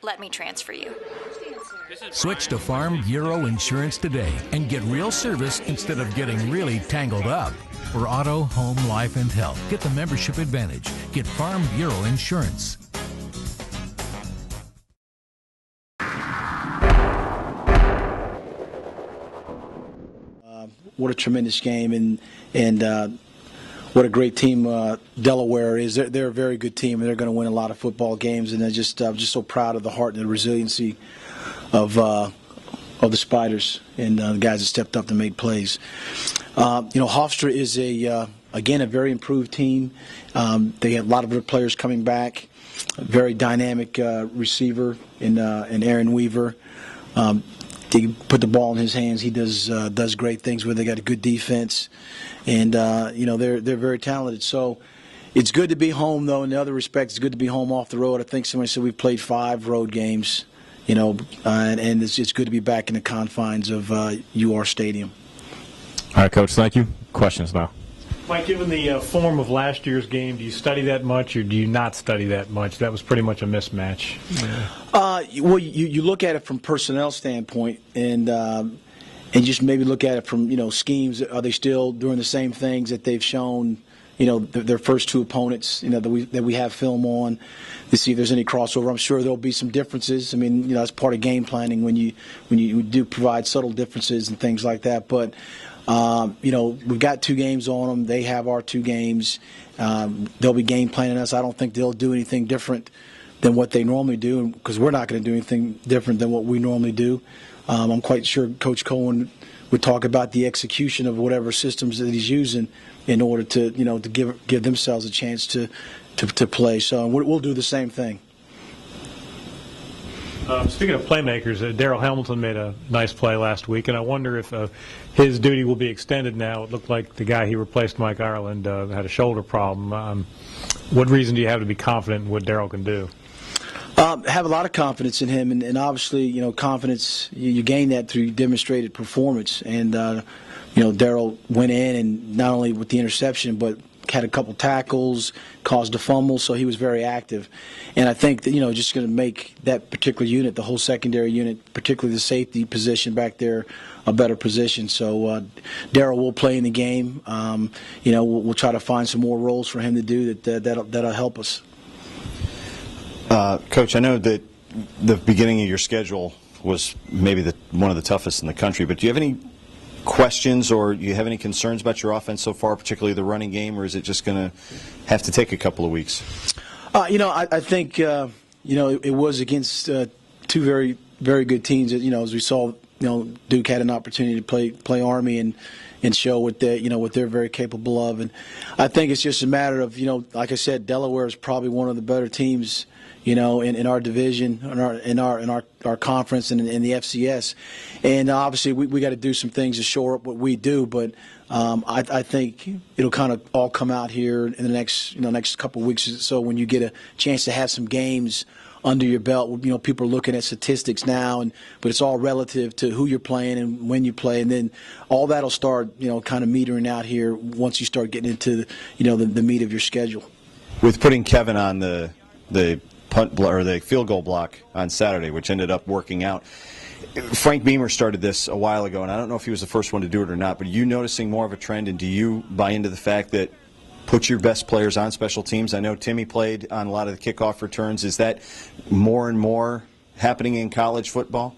Let me transfer you. Switch to Farm Bureau Insurance today and get real service instead of getting really tangled up. For auto, home, life, and health, get the membership advantage. Get Farm Bureau Insurance. What a tremendous game, and what a great team Delaware is. They're a very good team, and they're going to win a lot of football games. And I'm just so proud of the heart and the resiliency of the Spiders and the guys that stepped up and made plays. Hofstra is again a very improved team. They have a lot of their players coming back. A very dynamic receiver in Aaron Weaver. They put the ball in his hands. He does great things where they got a good defense, and they're very talented. So it's good to be home, though. In the other respects, it's good to be home off the road. I think somebody said we've played 5 road games, and it's good to be back in the confines of UR Stadium. All right, Coach. Thank you. Questions now. Mike, given the form of last year's game, do you study that much or do you not study that much? That was pretty much a mismatch. Well, you look at it from personnel standpoint, and just maybe look at it from schemes. Are they still doing the same things that they've shown? Their first 2 opponents. That we have film on to see if there's any crossover. I'm sure there'll be some differences. I mean, that's part of game planning when you do provide subtle differences and things like that. But we've got 2 games on them. They have our 2 games. They'll be game planning us. I don't think they'll do anything different than what they normally do, because we're not going to do anything different than what we normally do. I'm quite sure Coach Cohen would talk about the execution of whatever systems that he's using in order to to give themselves a chance to play. So we'll do the same thing. Speaking of playmakers, Darrell Hamilton made a nice play last week, and I wonder if his duty will be extended now. It looked like the guy he replaced, Mike Ireland, had a shoulder problem. What reason do you have to be confident in what Darrell can do? Have a lot of confidence in him, and obviously, confidence, you gain that through demonstrated performance. And, Darrell went in, and not only with the interception, but had a couple tackles, caused a fumble, so he was very active. And I think that, just going to make that particular unit, the whole secondary unit, particularly the safety position back there, a better position. So Darrell will play in the game. We'll try to find some more roles for him to do that'll help us. Coach, I know that the beginning of your schedule was maybe one of the toughest in the country, but do you have any questions or do you have any concerns about your offense so far, particularly the running game, or is it just going to have to take a couple of weeks? I think, it was against 2 very, very good teams. As we saw, Duke had an opportunity to play Army and show what they're very capable of. And I think it's just a matter of, like I said, Delaware is probably one of the better teams in our division, in our conference, and in the FCS. And obviously we got to do some things to shore up what we do, but I think it'll kind of all come out here in the next couple of weeks or so when you get a chance to have some games under your belt. People are looking at statistics now, but it's all relative to who you're playing and when you play, and then all that'll start kind of metering out here once you start getting into the meat of your schedule. With putting Kevin on the punt or the field goal block on Saturday, which ended up working out. Frank Beamer started this a while ago, and I don't know if he was the first one to do it or not, but are you noticing more of a trend, and do you buy into the fact that put your best players on special teams? I know Timmy played on a lot of the kickoff returns. Is that more and more happening in college football?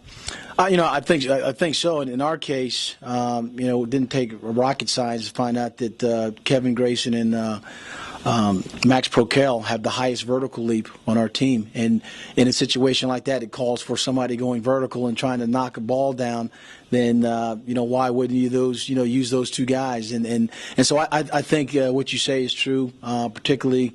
I think so. And in our case, it didn't take rocket science to find out that Kevin Grayson and Max Prokel have the highest vertical leap on our team. And in a situation like that, it calls for somebody going vertical and trying to knock a ball down. Then why wouldn't you use those 2 guys? And so I think what you say is true, particularly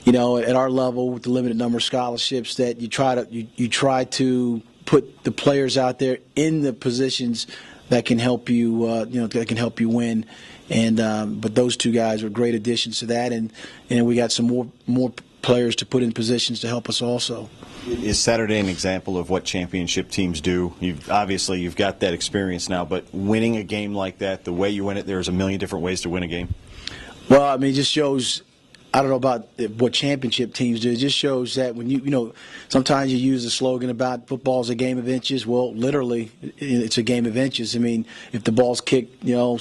at our level with the limited number of scholarships, that you try to put the players out there in the positions that can help you that can help you win. And but those 2 guys are great additions to that, and we got some more players to put in positions to help us also. Is Saturday an example of what championship teams do? You've got that experience now, but winning a game like that, the way you win it, there's a million different ways to win a game. Well, it just shows. I don't know about what championship teams do. It just shows that when sometimes you use the slogan about football's a game of inches. Well, literally, it's a game of inches. I mean, if the ball's kicked, 2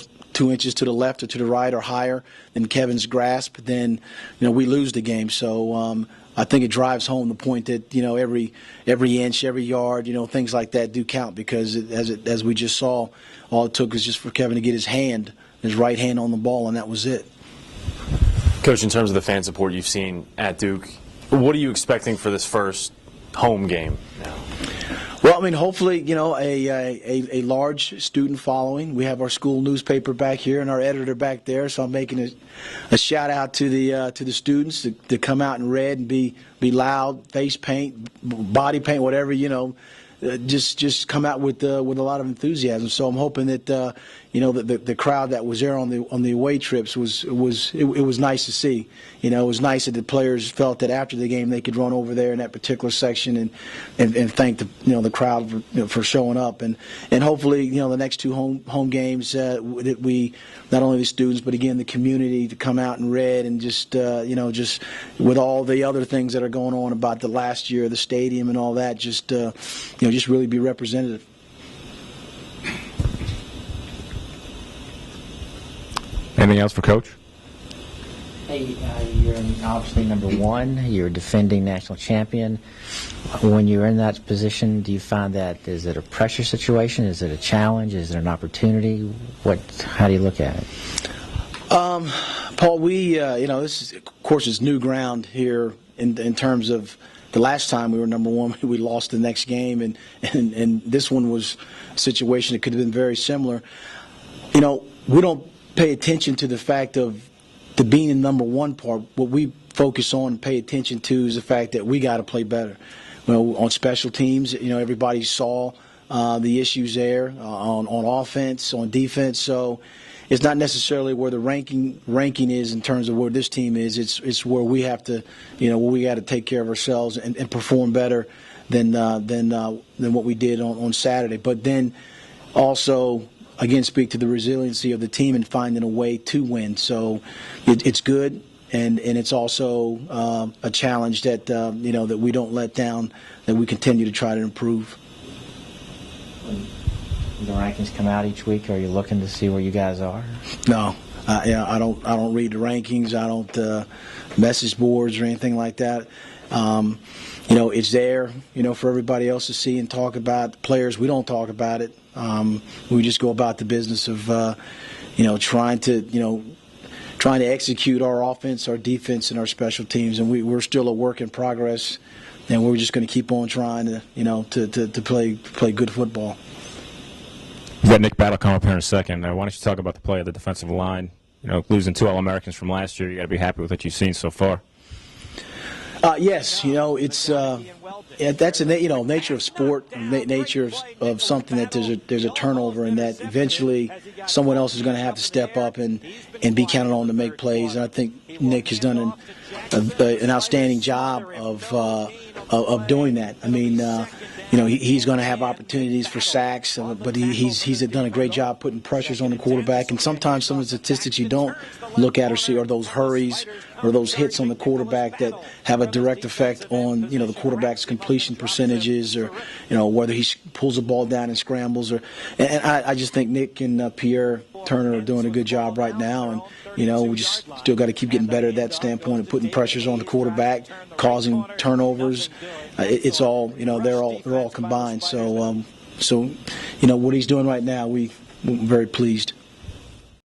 inches to the left or to the right or higher than Kevin's grasp, then we lose the game. So I think it drives home the point that every inch, every yard, things like that do count, because as we just saw, all it took was just for Kevin to get his right hand on the ball, and that was it. Coach, in terms of the fan support you've seen at Duke, what are you expecting for this first home game now? Well, I mean, hopefully, a large student following. We have our school newspaper back here and our editor back there, so I'm making a shout out to the students to come out in red and be loud, face paint, body paint, whatever, just come out with a lot of enthusiasm. So I'm hoping that the crowd that was there on the away trips was nice to see. It was nice that the players felt that after the game they could run over there in that particular section and thank the crowd for showing up, and hopefully the next two home games that we, not only the students but again the community, to come out in red and just with all the other things that are going on about the last year, the stadium and all that, just really be representative. Anything else for Coach? Hey, you're obviously number one. You're a defending national champion. When you're in that position, do you find that, is it a pressure situation? Is it a challenge? Is it an opportunity? How do you look at it? Paul, this is, of course, is new ground here in terms of the last time we were number one, we lost the next game, and this one was a situation that could have been very similar. We don't pay attention to the fact of the being in number one part. What we focus on and pay attention to is the fact that we got to play better. On special teams, everybody saw the issues there on offense, on defense. So it's not necessarily where the ranking is in terms of where this team is. It's where we have to, where we got to take care of ourselves and perform better than what we did on Saturday. But then also, again, speak to the resiliency of the team and finding a way to win. So it's good, and it's also a challenge that that we don't let down, that we continue to try to improve. The rankings come out each week. Are you looking to see where you guys are? No, I don't read the rankings. I don't message boards or anything like that. It's there, for everybody else to see and talk about. The players, we don't talk about it. We just go about the business of, trying to execute our offense, our defense, and our special teams. And we're still a work in progress, and we're just going to keep on trying to play good football. We've got Nick Battle coming up here in a second. Why don't you talk about the play of the defensive line? Losing 2 All-Americans from last year, you got to be happy with what you've seen so far. Yes, it's that's a nature of sport, nature of something that there's a turnover, and that eventually someone else is going to have to step up and be counted on to make plays. And I think Nick has done an outstanding job of doing that. I mean, he's going to have opportunities for sacks, but he's done a great job putting pressures on the quarterback. And sometimes some of the statistics you don't look at or see are those hurries or those hits on the quarterback that have a direct effect on the quarterback's completion percentages, or whether he pulls the ball down and scrambles. And I just think Nick and Pierre Turner are doing a good job right now, and we just still got to keep getting better at that standpoint of putting pressures on the quarterback, causing turnovers. It's all they're all combined. So what he's doing right now, we're very pleased.